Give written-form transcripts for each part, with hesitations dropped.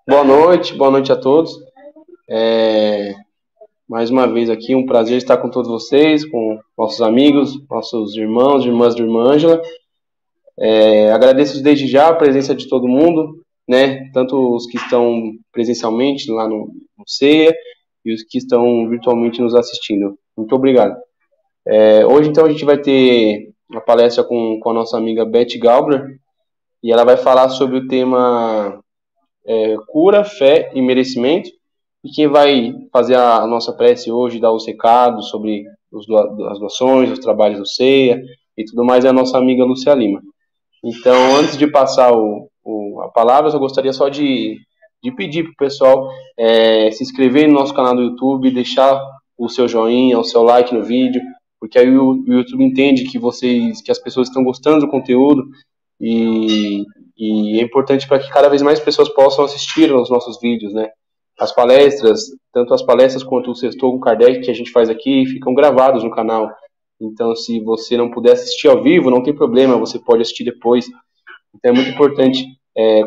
Boa noite a todos. Mais uma vez aqui, um prazer estar com todos vocês, com nossos amigos, nossos irmãos e irmãs da irmã Ângela. Agradeço desde já a presença de todo mundo, né? Tanto os que estão presencialmente lá no CEA e os que estão virtualmente nos assistindo. Muito obrigado. Hoje, então, a gente vai ter uma palestra com a nossa amiga Beth Galber, e ela vai falar sobre o tema cura, fé e merecimento. E quem vai fazer a nossa prece hoje, dar os recados sobre as doações, os trabalhos do CEA e tudo mais, é a nossa amiga Lúcia Lima. Então, antes de passar a palavra, eu gostaria só de pedir para o pessoal se inscrever no nosso canal do YouTube, deixar o seu joinha, o seu like no vídeo, porque aí o YouTube entende que as pessoas estão gostando do conteúdo e, e é importante para que cada vez mais pessoas possam assistir aos nossos vídeos, né? As palestras, tanto as palestras quanto o Sextou com Kardec que a gente faz aqui, ficam gravados no canal. Então, se você não puder assistir ao vivo, não tem problema, você pode assistir depois. Então, é muito importante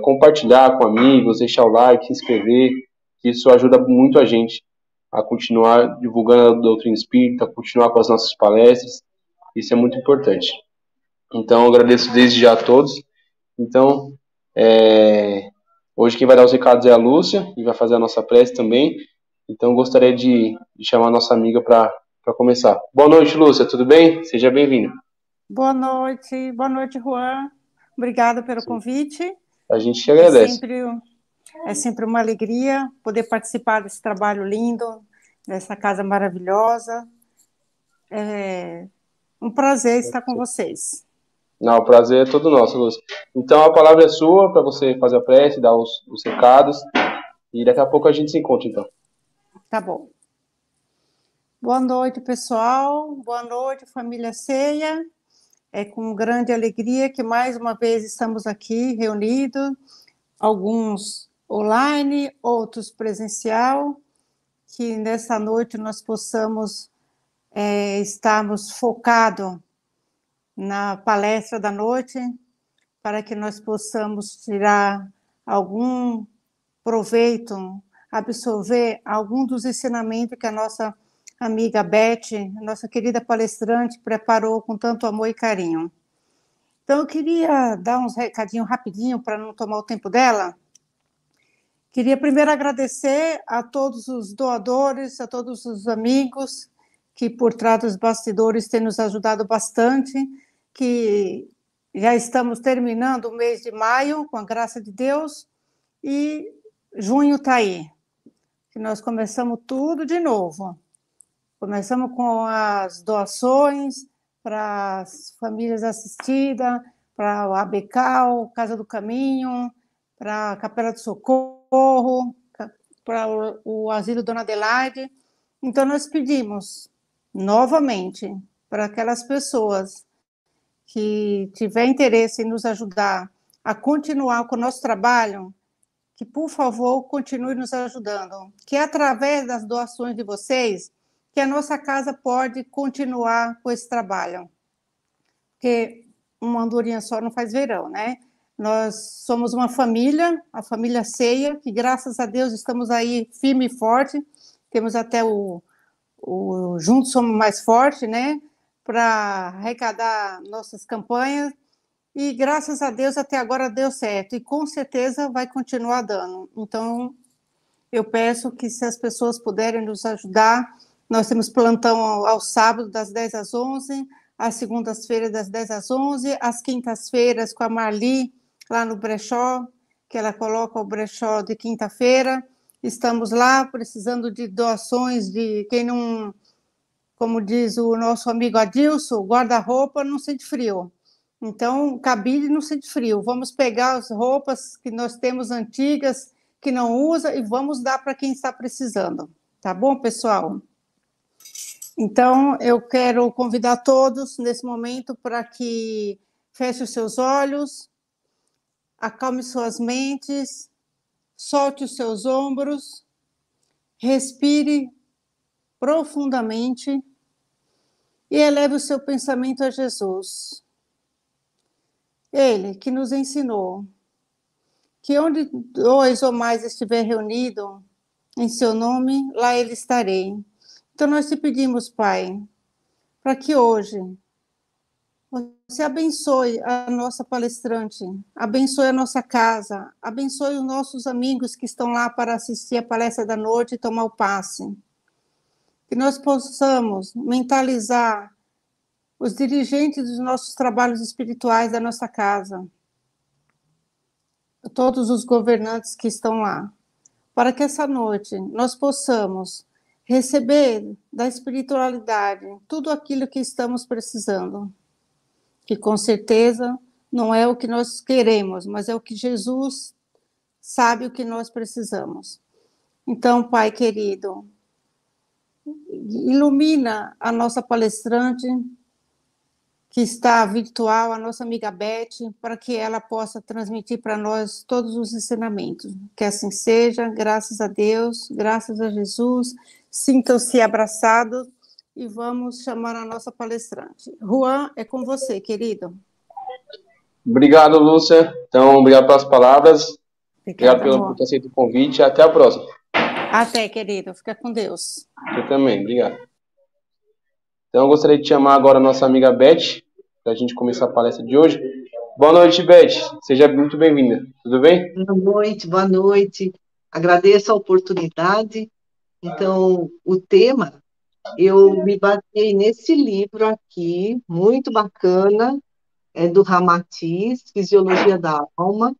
compartilhar com amigos, deixar o like, se inscrever, que isso ajuda muito a gente a continuar divulgando a doutrina espírita, a continuar com as nossas palestras. Isso é muito importante. Então, eu agradeço desde já a todos. Então, hoje quem vai dar os recados é a Lúcia, e vai fazer a nossa prece também. Então, eu gostaria de chamar a nossa amiga para começar. Boa noite, Lúcia, tudo bem? Seja bem-vinda. Boa noite, Juan. Obrigada pelo convite. A gente te agradece. É sempre uma alegria poder participar desse trabalho lindo, dessa casa maravilhosa. É um prazer estar com vocês. Não, o prazer é todo nosso, Lúcia. Então, a palavra é sua para você fazer a prece, dar os recados, e daqui a pouco a gente se encontra, então. Tá bom. Boa noite, pessoal. Boa noite, família Ceia. É com grande alegria que mais uma vez estamos aqui reunidos, alguns online, outros presencial, que nessa noite nós possamos estarmos focados na palestra da noite, para que nós possamos tirar algum proveito, absorver algum dos ensinamentos que a nossa amiga Beth, nossa querida palestrante, preparou com tanto amor e carinho. Então, eu queria dar uns recadinhos rapidinho para não tomar o tempo dela. Queria primeiro agradecer a todos os doadores, a todos os amigos que por trás dos bastidores têm nos ajudado bastante, que já estamos terminando o mês de maio, com a graça de Deus, e junho está aí, que nós começamos tudo de novo. Começamos com as doações para as famílias assistidas, para o ABCAL, Casa do Caminho, para a Capela do Socorro, para o Asilo Dona Adelaide. Então, nós pedimos, novamente, para aquelas pessoas que tiverem interesse em nos ajudar a continuar com o nosso trabalho, que, por favor, continue nos ajudando, que é através das doações de vocês que a nossa casa pode continuar com esse trabalho. Porque uma andorinha só não faz verão, né? Nós somos uma família, a família Ceia, que graças a Deus estamos aí firme e forte, temos até o Juntos Somos Mais Forte, né? Para arrecadar nossas campanhas, e graças a Deus até agora deu certo, e com certeza vai continuar dando. Então, eu peço que se as pessoas puderem nos ajudar, nós temos plantão aos sábados das 10 às 11, às segundas-feiras das 10 às 11, às quintas-feiras com a Marli, lá no brechó, que ela coloca o brechó de quinta-feira. Estamos lá precisando de doações de quem não, como diz o nosso amigo Adilson, guarda-roupa não sente frio. Então, cabide não sente frio. Vamos pegar as roupas que nós temos antigas, que não usa, e vamos dar para quem está precisando. Tá bom, pessoal? Então, eu quero convidar todos, nesse momento, para que feche os seus olhos, acalme suas mentes, solte os seus ombros, respire profundamente e eleve o seu pensamento a Jesus. Ele que nos ensinou que onde dois ou mais estiver reunido em seu nome, lá ele estarei. Então nós te pedimos, Pai, para que hoje você abençoe a nossa palestrante, abençoe a nossa casa, abençoe os nossos amigos que estão lá para assistir a palestra da noite e tomar o passe. Que nós possamos mentalizar os dirigentes dos nossos trabalhos espirituais da nossa casa, todos os governantes que estão lá, para que essa noite nós possamos receber da espiritualidade tudo aquilo que estamos precisando, que com certeza não é o que nós queremos, mas é o que Jesus sabe o que nós precisamos. Então, Pai querido, ilumina a nossa palestrante, que está virtual, a nossa amiga Beth, para que ela possa transmitir para nós todos os ensinamentos. Que assim seja, graças a Deus, graças a Jesus. Sintam-se abraçados e vamos chamar a nossa palestrante. Juan, é com você, querido. Obrigado, Lúcia. Então, obrigado pelas palavras. Obrigada, Obrigado por ter aceito o convite. Até a próxima. Até, querido. Fica com Deus. Eu também, obrigado. Então, eu gostaria de chamar agora a nossa amiga Beth, para a gente começar a palestra de hoje. Boa noite, Beth. Seja muito bem-vinda. Tudo bem? Boa noite, boa noite. Agradeço a oportunidade. Então, o tema, eu me baseei nesse livro aqui, muito bacana, é do Ramatiz, Fisiologia da Alma,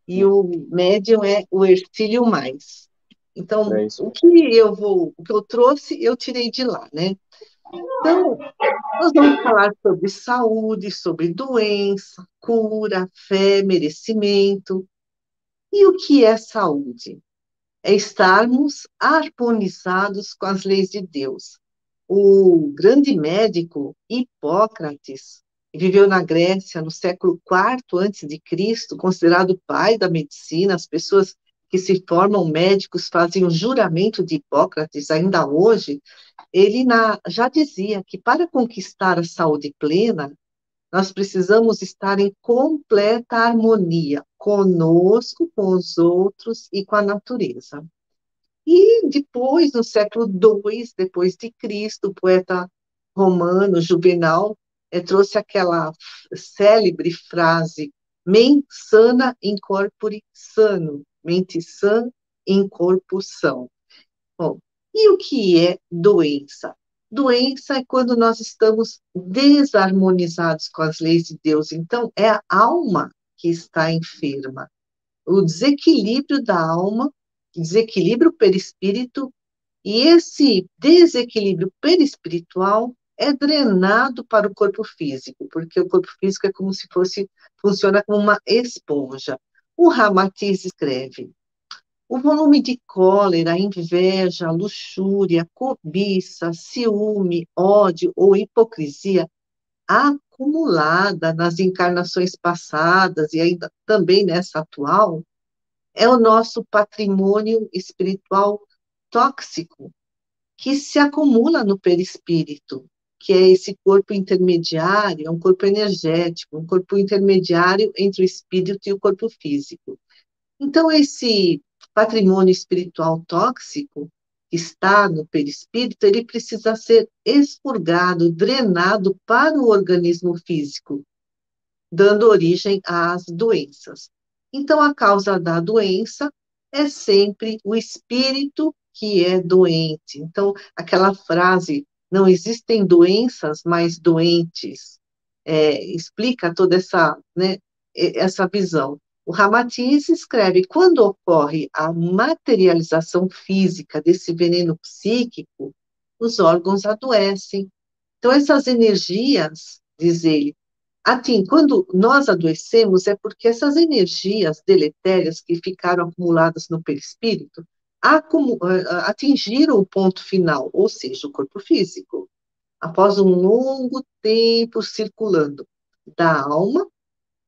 e o médium é o Hercílio Mais. Então, o que eu trouxe, eu tirei de lá, né? Então, nós vamos falar sobre saúde, sobre doença, cura, fé, merecimento. E o que é saúde? É estarmos harmonizados com as leis de Deus. O grande médico Hipócrates, que viveu na Grécia no século IV a.C., considerado o pai da medicina, as pessoas que se formam médicos fazem o juramento de Hipócrates ainda hoje, ele já dizia que para conquistar a saúde plena, nós precisamos estar em completa harmonia conosco, com os outros e com a natureza. E depois, no século II depois de Cristo, o poeta romano Juvenal trouxe aquela célebre frase: "Mens sana in corpore sano", mente sã em corpo são. Bom, e o que é doença? Doença é quando nós estamos desarmonizados com as leis de Deus. Então, é a alma que está enferma. O desequilíbrio da alma, desequilíbrio perispírito, e esse desequilíbrio perispiritual é drenado para o corpo físico, porque o corpo físico é como se fosse, funciona como uma esponja. O Ramatiz escreve: o volume de cólera, inveja, luxúria, cobiça, ciúme, ódio ou hipocrisia acumulada nas encarnações passadas e ainda também nessa atual, é o nosso patrimônio espiritual tóxico que se acumula no perispírito, que é esse corpo intermediário, é um corpo energético, um corpo intermediário entre o espírito e o corpo físico. Então, esse patrimônio espiritual tóxico que está no perispírito, ele precisa ser expurgado, drenado para o organismo físico, dando origem às doenças. Então, a causa da doença é sempre o espírito que é doente. Então, aquela frase, não existem doenças, mas doentes, explica toda essa, né, essa visão. O Ramatiz escreve: quando ocorre a materialização física desse veneno psíquico, os órgãos adoecem. Então, essas energias, diz ele, quando nós adoecemos, é porque essas energias deletérias que ficaram acumuladas no perispírito atingiram o ponto final, ou seja, o corpo físico, após um longo tempo circulando da alma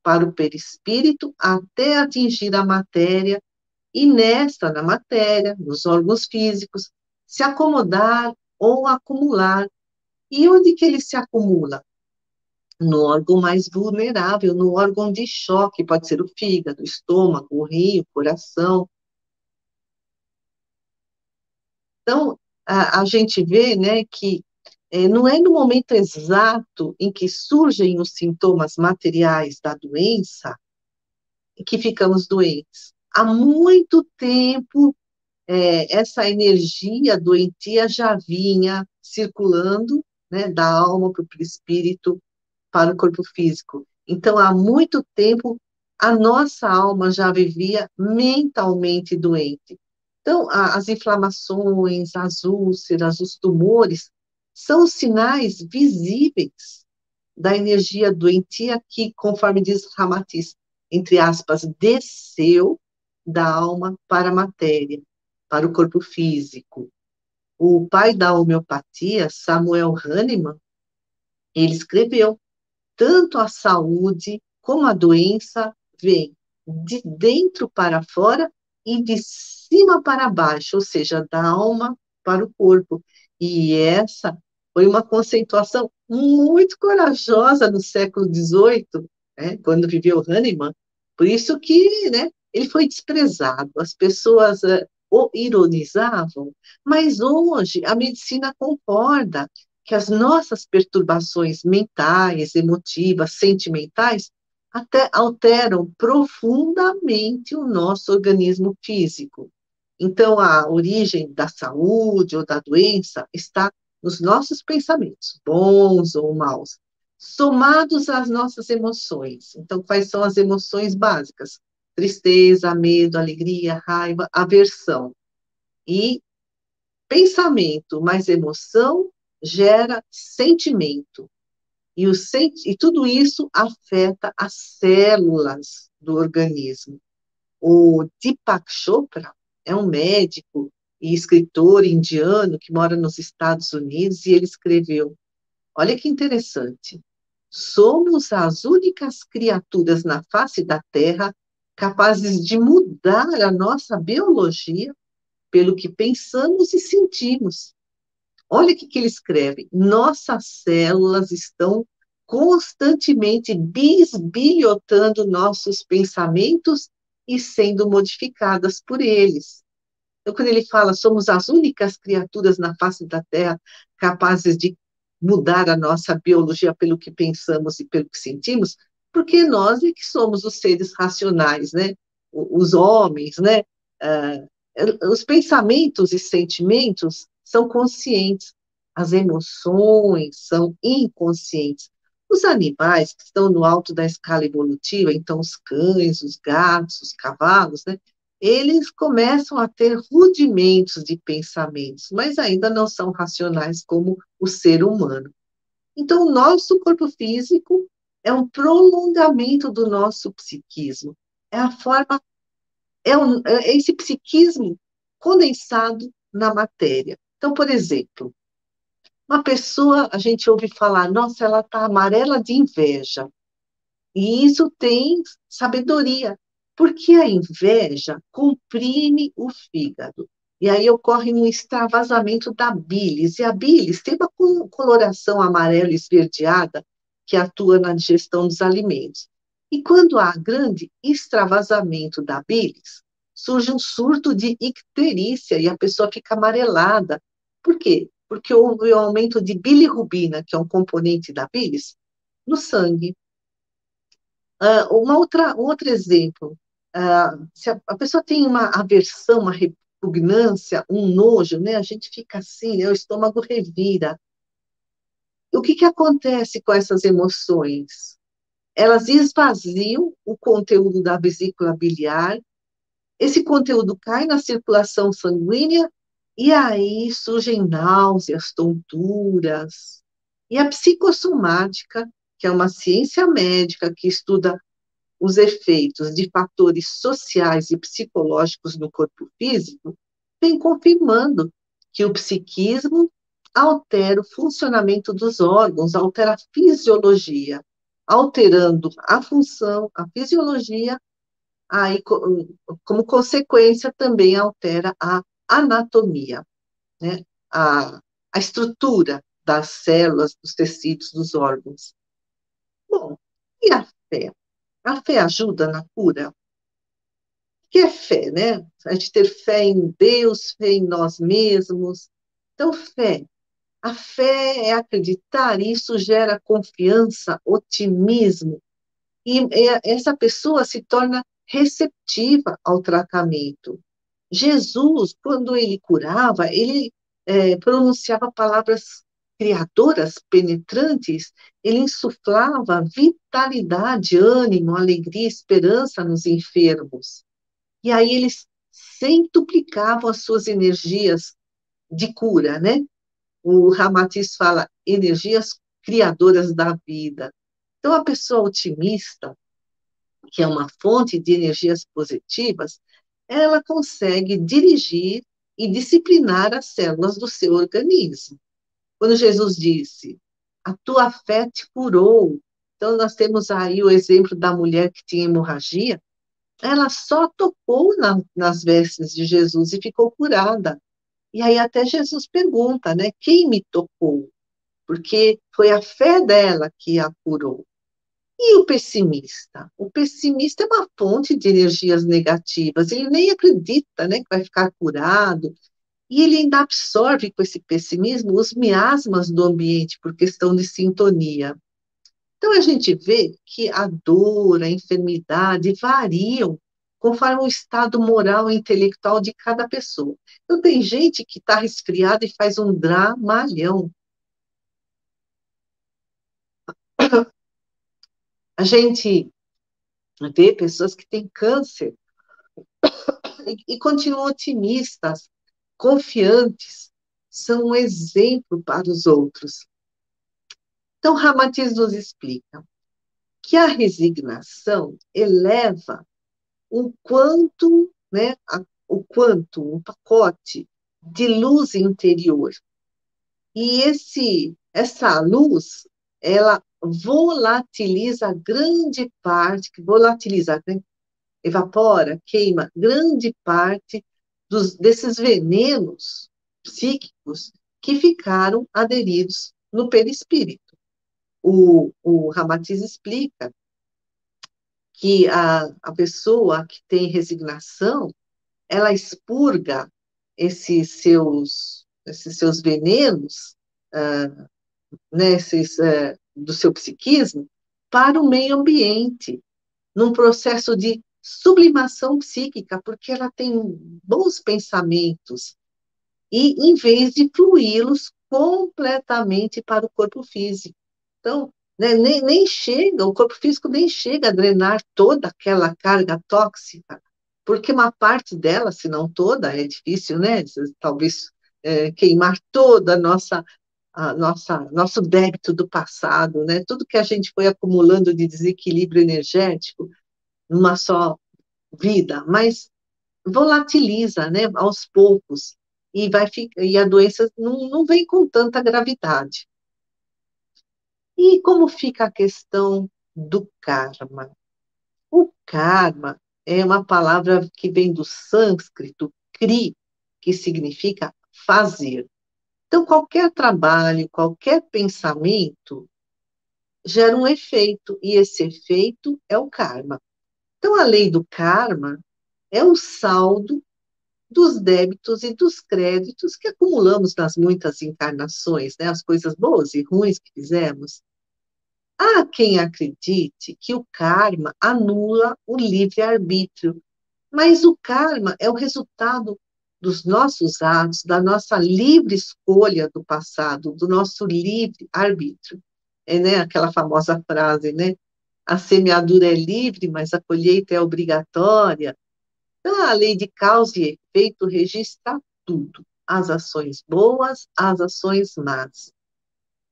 para o perispírito até atingir a matéria, e na matéria, nos órgãos físicos, se acomodar ou acumular. E onde que ele se acumula? no órgão mais vulnerável, no órgão de choque, pode ser o fígado, o estômago, o rim, o coração. Então, a gente vê, né, que não é no momento exato em que surgem os sintomas materiais da doença que ficamos doentes. Há muito tempo, essa energia doentia já vinha circulando, né, da alma para o espírito, para o corpo físico. Então, há muito tempo, a nossa alma já vivia mentalmente doente. Então, as inflamações, as úlceras, os tumores, são sinais visíveis da energia doentia que, conforme diz Ramatiz, entre aspas, desceu da alma para a matéria, para o corpo físico. O pai da homeopatia, Samuel Hahnemann, ele escreveu: tanto a saúde como a doença vem de dentro para fora e de cima para baixo, ou seja, da alma para o corpo. E essa foi uma conceituação muito corajosa no século XVIII, né, quando viveu Hahnemann. Por isso que, né, ele foi desprezado. As pessoas o ironizavam, mas hoje a medicina concorda que as nossas perturbações mentais, emotivas, sentimentais, até alteram profundamente o nosso organismo físico. Então, a origem da saúde ou da doença está nos nossos pensamentos, bons ou maus, somados às nossas emoções. Então, quais são as emoções básicas? Tristeza, medo, alegria, raiva, aversão. E pensamento mais emoção gera sentimento. E tudo isso afeta as células do organismo. O Deepak Chopra é um médico e escritor indiano que mora nos Estados Unidos e ele escreveu, olha que interessante, somos as únicas criaturas na face da Terra capazes de mudar a nossa biologia pelo que pensamos e sentimos. Olha o que ele escreve. Nossas células estão constantemente bisbilhotando nossos pensamentos e sendo modificadas por eles. Então, quando ele fala, somos as únicas criaturas na face da Terra capazes de mudar a nossa biologia pelo que pensamos e pelo que sentimos, porque nós é que somos os seres racionais, né? Os homens, né? Ah, os pensamentos e sentimentos são conscientes, as emoções são inconscientes. Os animais que estão no alto da escala evolutiva, então os cães, os gatos, os cavalos, né? Eles começam a ter rudimentos de pensamentos, mas ainda não são racionais como o ser humano. Então, o nosso corpo físico é um prolongamento do nosso psiquismo. É a forma, é esse psiquismo condensado na matéria. Então, por exemplo, uma pessoa, a gente ouve falar, nossa, ela está amarela de inveja. E isso tem sabedoria, porque a inveja comprime o fígado. E aí ocorre um extravasamento da bilis. E a bilis tem uma coloração amarela esverdeada que atua na digestão dos alimentos. E quando há grande extravasamento da bilis, surge um surto de icterícia e a pessoa fica amarelada. Por quê? Porque houve um aumento de bilirrubina, que é um componente da bilis, no sangue. Um outro exemplo, se a pessoa tem uma aversão, uma repugnância, um nojo, né, a gente fica assim, né, o estômago revira. O que acontece com essas emoções? Elas esvaziam o conteúdo da vesícula biliar, esse conteúdo cai na circulação sanguínea e aí surgem náuseas, tonturas. E a psicossomática, que é uma ciência médica que estuda os efeitos de fatores sociais e psicológicos no corpo físico, vem confirmando que o psiquismo altera o funcionamento dos órgãos, altera a fisiologia, alterando a função, a fisiologia, aí, como consequência, também altera a anatomia, né? a, a estrutura das células, dos tecidos, dos órgãos. Bom, e a fé? A fé ajuda na cura? O que é fé, né? A gente ter fé em Deus, fé em nós mesmos. Então, fé. A fé é acreditar, e isso gera confiança, otimismo, e essa pessoa se torna receptiva ao tratamento. Jesus, quando ele curava, ele pronunciava palavras criadoras, penetrantes, ele insuflava vitalidade, ânimo, alegria, esperança nos enfermos. E aí eles centuplicavam as suas energias de cura, né? O Ramatiz fala energias criadoras da vida. Então, a pessoa otimista, que é uma fonte de energias positivas, ela consegue dirigir e disciplinar as células do seu organismo. Quando Jesus disse, a tua fé te curou. Então, nós temos aí o exemplo da mulher que tinha hemorragia, ela só tocou nas vestes de Jesus e ficou curada. E aí até Jesus pergunta, né, quem me tocou? Porque foi a fé dela que a curou. E o pessimista? O pessimista é uma fonte de energias negativas, ele nem acredita, né, que vai ficar curado, e ele ainda absorve com esse pessimismo os miasmas do ambiente por questão de sintonia. Então a gente vê que a dor, a enfermidade variam conforme o estado moral e intelectual de cada pessoa. Então tem gente que está resfriada e faz um dramalhão. A gente vê pessoas que têm câncer e continuam otimistas, confiantes, são um exemplo para os outros. Então, Ramatiz nos explica que a resignação eleva um quanto, né, o quanto, um pacote de luz interior. E essa luz, ela volatiliza grande parte, volatiliza, né, evapora, queima grande parte desses venenos psíquicos que ficaram aderidos no perispírito. O Ramatiz explica que a pessoa que tem resignação, ela expurga esses seus venenos, né, do seu psiquismo, para o meio ambiente, num processo de sublimação psíquica, porque ela tem bons pensamentos, e em vez de fluí-los completamente para o corpo físico. Então, né, nem chega, o corpo físico nem chega a drenar toda aquela carga tóxica, porque uma parte dela, se não toda, é difícil, né? Talvez queimar toda nosso débito do passado, né? Tudo que a gente foi acumulando de desequilíbrio energético numa só vida, mas volatiliza, né, aos poucos, e a doença não vem com tanta gravidade. E como fica a questão do karma? O karma é uma palavra que vem do sânscrito, kri, que significa fazer. Então, qualquer trabalho, qualquer pensamento gera um efeito, e esse efeito é o karma. Então, a lei do karma é o saldo dos débitos e dos créditos que acumulamos nas muitas encarnações, né? As coisas boas e ruins que fizemos. Há quem acredite que o karma anula o livre-arbítrio, mas o karma é o resultado dos nossos atos, da nossa livre escolha do passado, do nosso livre-arbítrio. É, né, aquela famosa frase, né? A semeadura é livre, mas a colheita é obrigatória. Então, a lei de causa e efeito registra tudo, as ações boas, as ações más.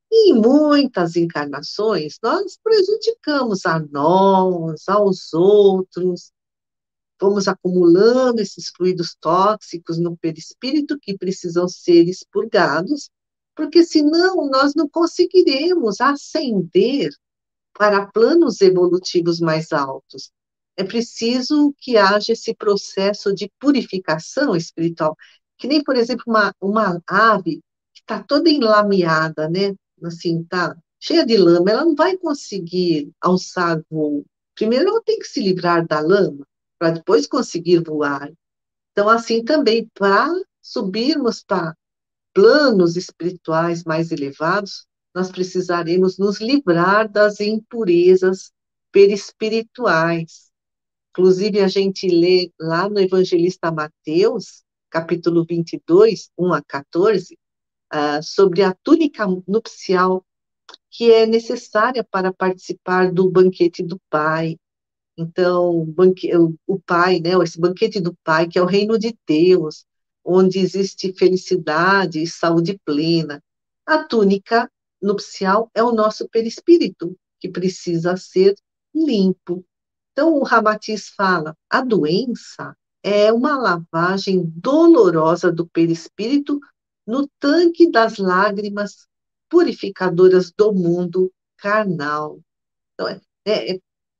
E em muitas encarnações, nós prejudicamos a nós, aos outros, vamos acumulando esses fluidos tóxicos no perispírito que precisam ser expurgados, porque senão nós não conseguiremos ascender para planos evolutivos mais altos. É preciso que haja esse processo de purificação espiritual, que nem, por exemplo, uma ave que está toda enlameada, né? Assim, tá cheia de lama, ela não vai conseguir alçar voo. Primeiro ela tem que se livrar da lama, para depois conseguir voar. Então, assim também, para subirmos para planos espirituais mais elevados, nós precisaremos nos livrar das impurezas perispirituais. Inclusive, a gente lê lá no Evangelista Mateus, capítulo 22, 1 a 14, sobre a túnica nupcial que é necessária para participar do banquete do Pai. Então, o Pai, né, esse banquete do Pai, que é o reino de Deus, onde existe felicidade e saúde plena. A túnica nupcial é o nosso perispírito, que precisa ser limpo. Então, o Ramatiz fala, a doença é uma lavagem dolorosa do perispírito no tanque das lágrimas purificadoras do mundo carnal. Então,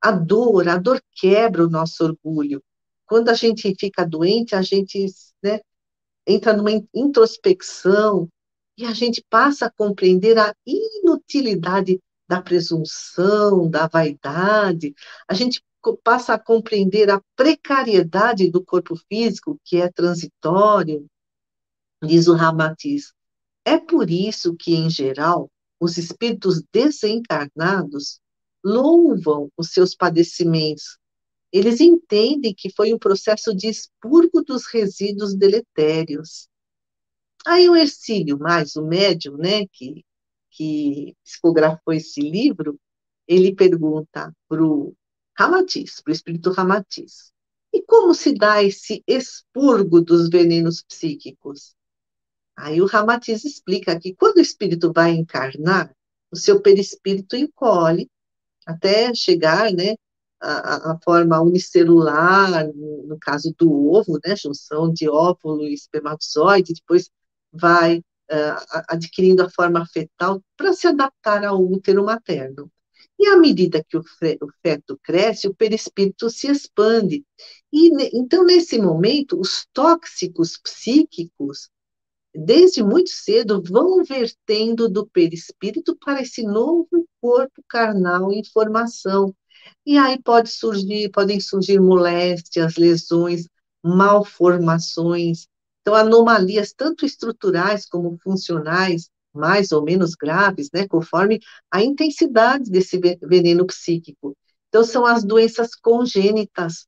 a dor quebra o nosso orgulho. Quando a gente fica doente, a gente, né, entra numa introspecção e a gente passa a compreender a inutilidade da presunção, da vaidade, a gente passa a compreender a precariedade do corpo físico, que é transitório, diz o Ramatiz. É por isso que, em geral, os espíritos desencarnados louvam os seus padecimentos. Eles entendem que foi um processo de expurgo dos resíduos deletérios. Aí o Hercílio, mais o médium, né, que psicografou esse livro, ele pergunta para o Ramatiz, para o espírito Ramatiz, e como se dá esse expurgo dos venenos psíquicos? Aí o Ramatiz explica que quando o espírito vai encarnar, o seu perispírito encolhe até chegar, né, à forma unicelular, no caso do ovo, né, junção de óvulo e espermatozoide, depois vai adquirindo a forma fetal para se adaptar ao útero materno. E à medida que o feto cresce, o perispírito se expande. E, então, nesse momento, os tóxicos psíquicos desde muito cedo, vão vertendo do perispírito para esse novo corpo carnal em formação. E aí podem surgir moléstias, lesões, malformações, então anomalias tanto estruturais como funcionais, mais ou menos graves, né, conforme a intensidade desse veneno psíquico. Então são as doenças congênitas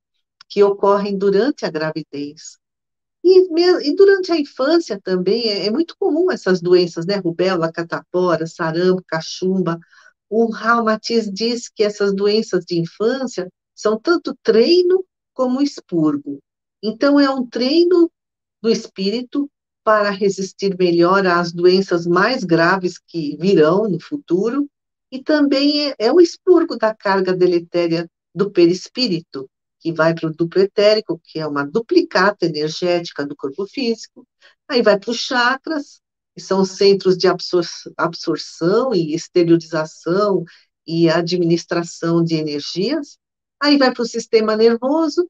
que ocorrem durante a gravidez. E durante a infância também é muito comum essas doenças, né? Rubéola, catapora, sarampo, cachumba. O Ramatiz diz que essas doenças de infância são tanto treino como expurgo. Então, é um treino do espírito para resistir melhor às doenças mais graves que virão no futuro, e também é o expurgo da carga deletéria do perispírito, que vai para o duplo etérico, que é uma duplicata energética do corpo físico, aí vai para os chakras, que são centros de absorção e exteriorização e administração de energias, aí vai para o sistema nervoso,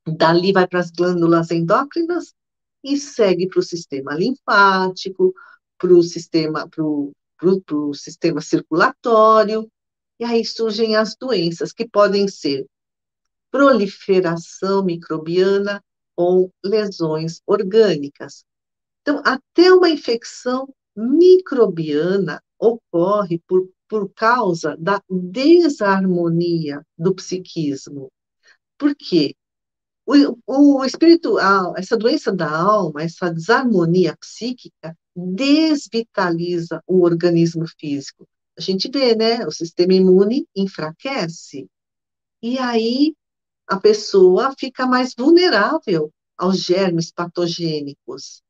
dali vai para as glândulas endócrinas, e segue para o sistema linfático, para o sistema circulatório, e aí surgem as doenças, que podem ser proliferação microbiana ou lesões orgânicas. Então, até uma infecção microbiana ocorre por causa da desarmonia do psiquismo. Por quê? O espírito, essa doença da alma, essa desarmonia psíquica, desvitaliza o organismo físico. A gente vê, né? O sistema imune enfraquece. E aí a pessoa fica mais vulnerável aos germes patogênicos.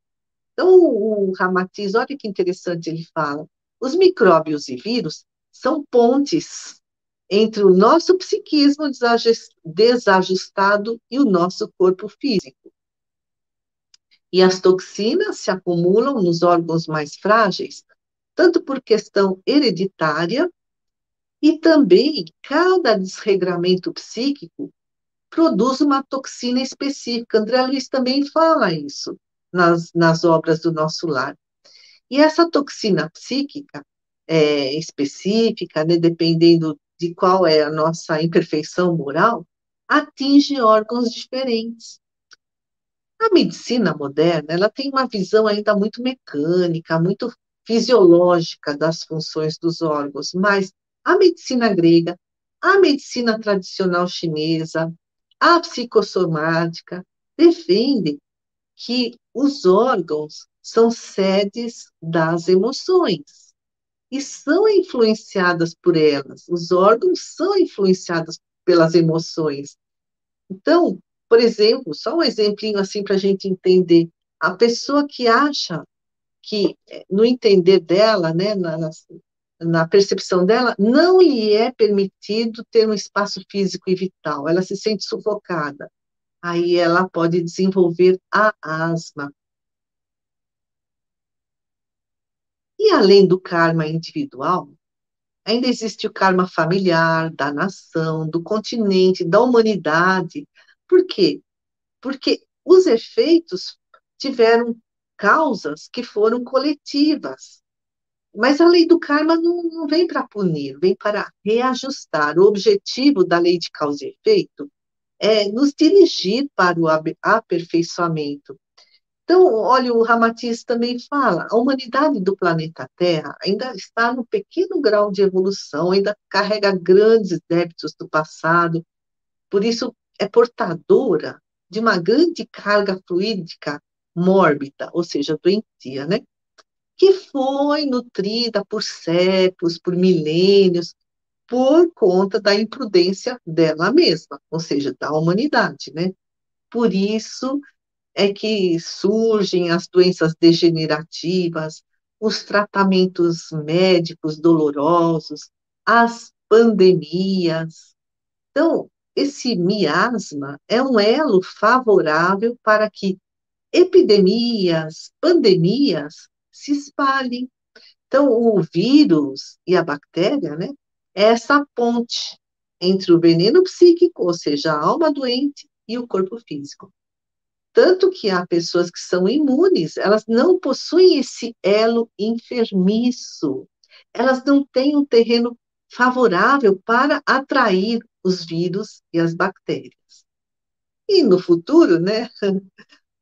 Então, o Ramatiz, olha que interessante ele fala, os micróbios e vírus são pontes entre o nosso psiquismo desajustado e o nosso corpo físico. E as toxinas se acumulam nos órgãos mais frágeis, tanto por questão hereditária, e também cada desregramento psíquico produz uma toxina específica. André Luiz também fala isso nas obras do Nosso Lar. E essa toxina psíquica, específica, né, dependendo de qual é a nossa imperfeição moral, atinge órgãos diferentes. A medicina moderna, ela tem uma visão ainda muito mecânica, muito fisiológica das funções dos órgãos, mas a medicina grega, a medicina tradicional chinesa, a psicossomática defendem que os órgãos são sedes das emoções e são influenciadas por elas. Os órgãos são influenciados pelas emoções. Então, por exemplo, só um exemplinho assim para a gente entender. A pessoa que acha que, no entender dela, né, na percepção dela, não lhe é permitido ter um espaço físico e vital, ela se sente sufocada. Aí ela pode desenvolver a asma. E além do karma individual, ainda existe o karma familiar, da nação, do continente, da humanidade. Por quê? Porque os efeitos tiveram causas que foram coletivas. Mas a lei do karma não vem para punir, vem para reajustar. O objetivo da lei de causa e efeito é nos dirigir para o aperfeiçoamento. Então, olha, o Ramatiz também fala, a humanidade do planeta Terra ainda está num pequeno grau de evolução, ainda carrega grandes débitos do passado, por isso é portadora de uma grande carga fluídica mórbida, ou seja, doentia, né? Que foi nutrida por séculos, por milênios, por conta da imprudência dela mesma, ou seja, da humanidade, né? Por isso é que surgem as doenças degenerativas, os tratamentos médicos dolorosos, as pandemias. Então, esse miasma é um elo favorável para que epidemias, pandemias se espalhem. Então, o vírus e a bactéria, né, é essa ponte entre o veneno psíquico, ou seja, a alma doente, e o corpo físico. Tanto que há pessoas que são imunes, elas não possuem esse elo enfermiço, elas não têm um terreno favorável para atrair os vírus e as bactérias. E no futuro, né,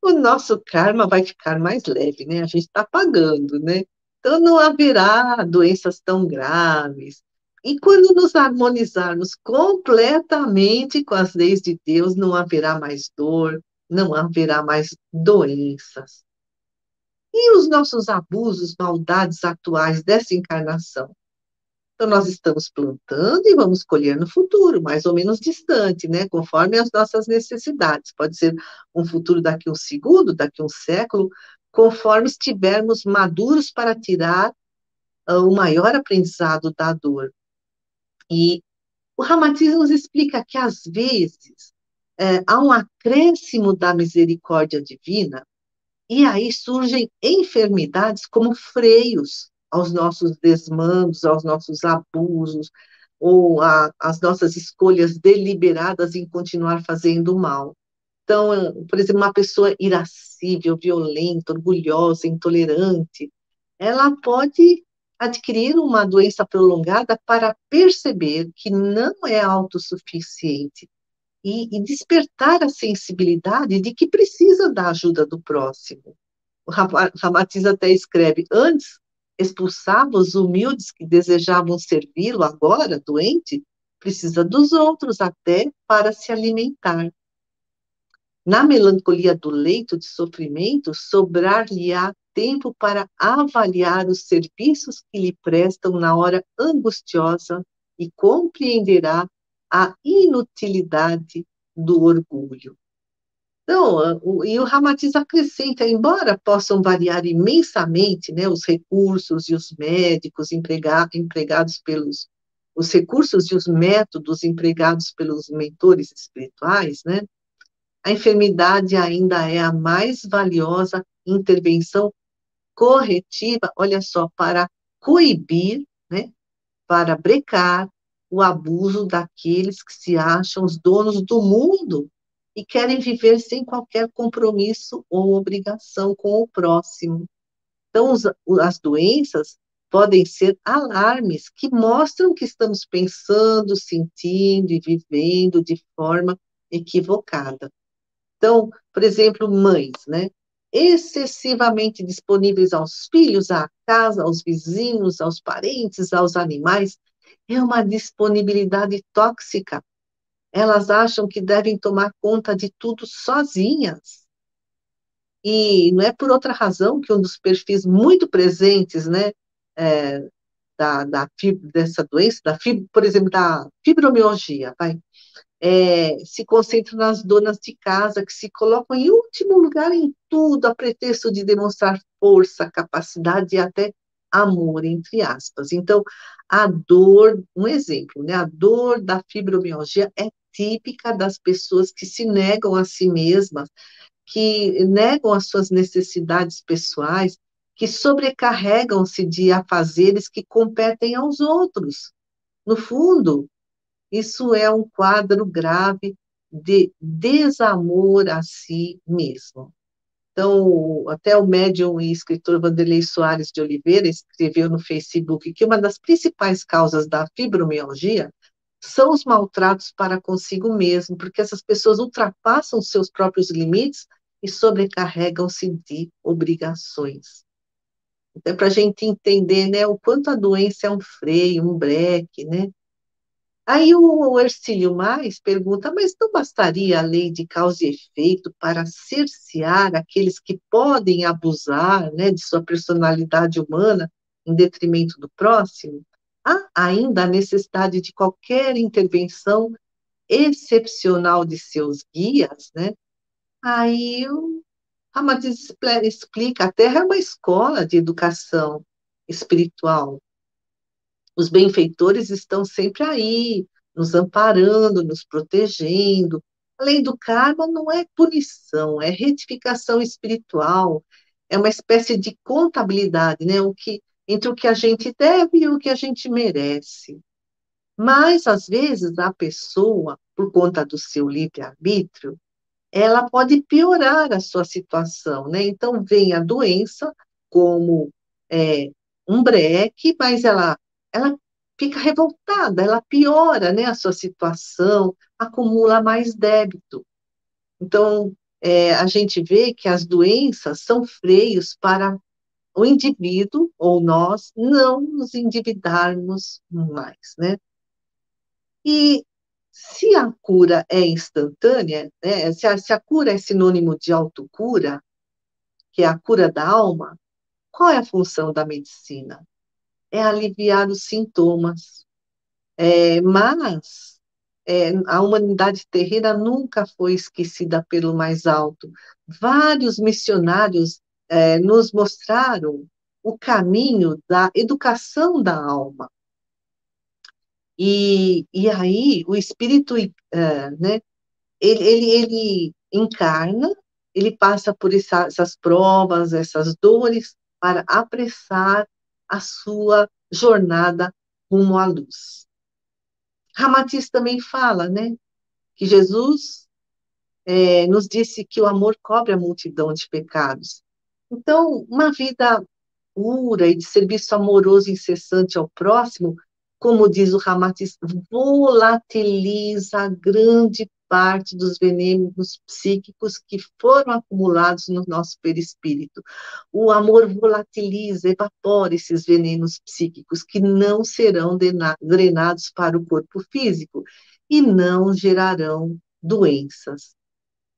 o nosso karma vai ficar mais leve, né? A gente está pagando, né? Então não haverá doenças tão graves. E quando nos harmonizarmos completamente com as leis de Deus, não haverá mais dor, não haverá mais doenças. E os nossos abusos, maldades atuais dessa encarnação? Então, nós estamos plantando e vamos colher no futuro, mais ou menos distante, né? Conforme as nossas necessidades. Pode ser um futuro daqui a um segundo, daqui a um século, conforme estivermos maduros para tirar o maior aprendizado da dor. E o Ramatiz nos explica que, às vezes, há um acréscimo da misericórdia divina, e aí surgem enfermidades como freios aos nossos desmandos, aos nossos abusos, ou às nossas escolhas deliberadas em continuar fazendo mal. Então, por exemplo, uma pessoa irascível, violenta, orgulhosa, intolerante, ela pode adquirir uma doença prolongada para perceber que não é autossuficiente e despertar a sensibilidade de que precisa da ajuda do próximo. O Ramatiz até escreve, antes expulsava os humildes que desejavam servi-lo, agora, doente, precisa dos outros até para se alimentar. Na melancolia do leito de sofrimento, sobrar-lhe-á tempo para avaliar os serviços que lhe prestam na hora angustiosa e compreenderá a inutilidade do orgulho. Então, e o Ramatiz acrescenta, embora possam variar imensamente, né, os recursos e os médicos empregados pelos, os recursos e os métodos empregados pelos mentores espirituais, né, a enfermidade ainda é a mais valiosa intervenção corretiva, olha só, para coibir, né, para brecar o abuso daqueles que se acham os donos do mundo e querem viver sem qualquer compromisso ou obrigação com o próximo. Então, as doenças podem ser alarmes que mostram que estamos pensando, sentindo e vivendo de forma equivocada. Então, por exemplo, mães, né? Excessivamente disponíveis aos filhos, à casa, aos vizinhos, aos parentes, aos animais, é uma disponibilidade tóxica. Elas acham que devem tomar conta de tudo sozinhas. E não é por outra razão que um dos perfis muito presentes, né, é, dessa doença, por exemplo, da fibromialgia, vai, se concentra nas donas de casa, que se colocam em último lugar em tudo, a pretexto de demonstrar força, capacidade e até amor, entre aspas. Então, a dor, um exemplo, né? A dor da fibromialgia é típica das pessoas que se negam a si mesmas, que negam as suas necessidades pessoais, que sobrecarregam-se de afazeres que competem aos outros. No fundo, isso é um quadro grave de desamor a si mesmo. Então, até o médium e escritor Vanderlei Soares de Oliveira escreveu no Facebook que uma das principais causas da fibromialgia são os maltratos para consigo mesmo, porque essas pessoas ultrapassam seus próprios limites e sobrecarregam-se de obrigações. Então, para a gente entender, né, o quanto a doença é um freio, um breque, né? Aí o Hercílio Mais pergunta, mas não bastaria a lei de causa e efeito para cercear aqueles que podem abusar, né, de sua personalidade humana em detrimento do próximo? Há ainda a necessidade de qualquer intervenção excepcional de seus guias, né? Aí o Ramatiz explica, a Terra é uma escola de educação espiritual. Os benfeitores estão sempre aí, nos amparando, nos protegendo. A lei do karma não é punição, é retificação espiritual, é uma espécie de contabilidade, né? Entre o que a gente deve e o que a gente merece. Mas, às vezes, a pessoa, por conta do seu livre-arbítrio, ela pode piorar a sua situação, né? Então, vem a doença como um breque, mas ela fica revoltada, ela piora, né, a sua situação, acumula mais débito. Então, a gente vê que as doenças são freios para o indivíduo, ou nós, não nos endividarmos mais, né? E se a cura é instantânea, né, se a cura é sinônimo de autocura, que é a cura da alma, qual é a função da medicina? É aliviar os sintomas. Mas a humanidade terrena nunca foi esquecida pelo mais alto. Vários missionários nos mostraram o caminho da educação da alma. E aí, o espírito, né, ele encarna, ele passa por essas provas, essas dores, para apressar a sua jornada rumo à luz. Ramatiz também fala, né, que Jesus nos disse que o amor cobre a multidão de pecados. Então, uma vida pura e de serviço amoroso incessante ao próximo, como diz o Ramatiz, volatiliza grande parte dos venenos psíquicos que foram acumulados no nosso perispírito. O amor volatiliza, evapora esses venenos psíquicos que não serão drenados para o corpo físico e não gerarão doenças.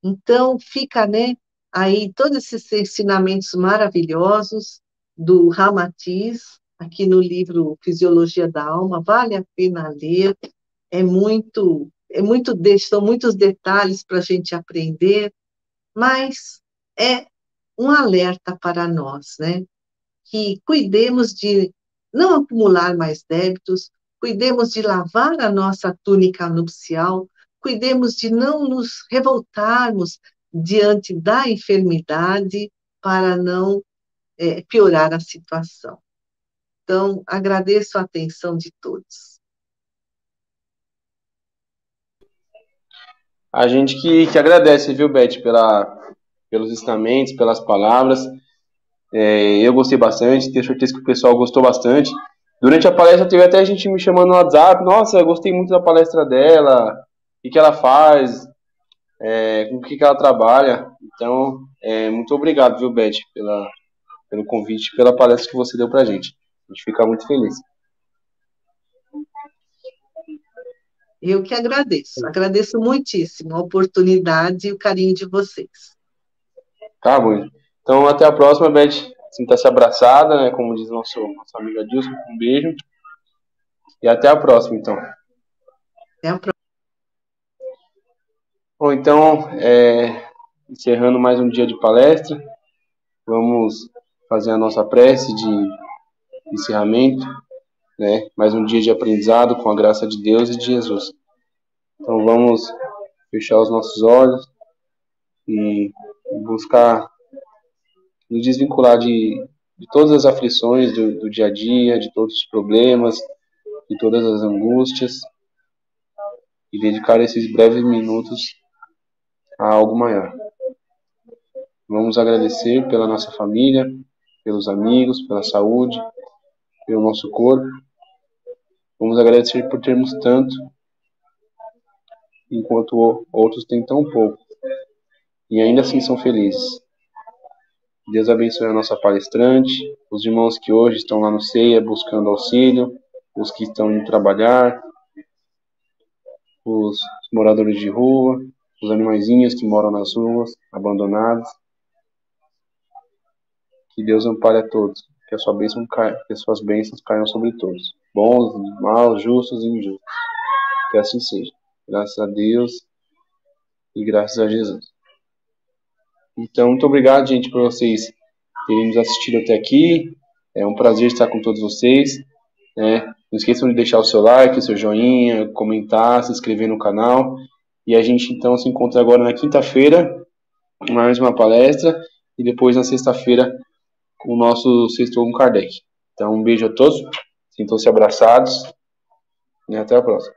Então, fica, né, aí todos esses ensinamentos maravilhosos do Ramatiz, aqui no livro Fisiologia da Alma, vale a pena ler, são muitos detalhes para a gente aprender, mas é um alerta para nós, né, que cuidemos de não acumular mais débitos, cuidemos de lavar a nossa túnica nupcial, cuidemos de não nos revoltarmos diante da enfermidade para não piorar a situação. Então, agradeço a atenção de todos. A gente que agradece, viu, Beth, pelos ensinamentos, pelas palavras. Eu gostei bastante, tenho certeza que o pessoal gostou bastante. Durante a palestra teve até gente me chamando no WhatsApp, nossa, eu gostei muito da palestra dela, o que ela faz, com o que ela trabalha. Então, muito obrigado, viu, Beth, pelo convite, pela palestra que você deu pra gente. A gente fica muito feliz. Eu que agradeço. Agradeço muitíssimo a oportunidade e o carinho de vocês. Tá bom. Então, até a próxima, Beth. Sinta-se abraçada, né? Como diz nossa amiga Dilson. Um beijo. E até a próxima, então. Até a próxima. Bom, então, encerrando mais um dia de palestra, vamos fazer a nossa prece de encerramento, né? Mais um dia de aprendizado com a graça de Deus e de Jesus. Então, vamos fechar os nossos olhos e buscar nos desvincular de todas as aflições do dia a dia, de todos os problemas, de todas as angústias, e dedicar esses breves minutos a algo maior. Vamos agradecer pela nossa família, pelos amigos, pela saúde, pelo nosso corpo. Vamos agradecer por termos tanto, enquanto outros têm tão pouco, e ainda assim são felizes. Deus abençoe a nossa palestrante, os irmãos que hoje estão lá no CEIA buscando auxílio, os que estão indo trabalhar, os moradores de rua, os animaizinhos que moram nas ruas, abandonados. Que Deus ampare a todos, que as suas bênçãos caiam sobre todos, bons, maus, justos e injustos. Que assim seja. Graças a Deus e graças a Jesus. Então, muito obrigado, gente, por vocês terem nos assistido até aqui. É um prazer estar com todos vocês, né? Não esqueçam de deixar o seu like, o seu joinha, comentar, se inscrever no canal. E a gente, então, se encontra agora na quinta-feira, mais uma palestra, e depois na sexta-feira, com o nosso Sexto com Kardec. Então, um beijo a todos, sintam-se abraçados, e até a próxima.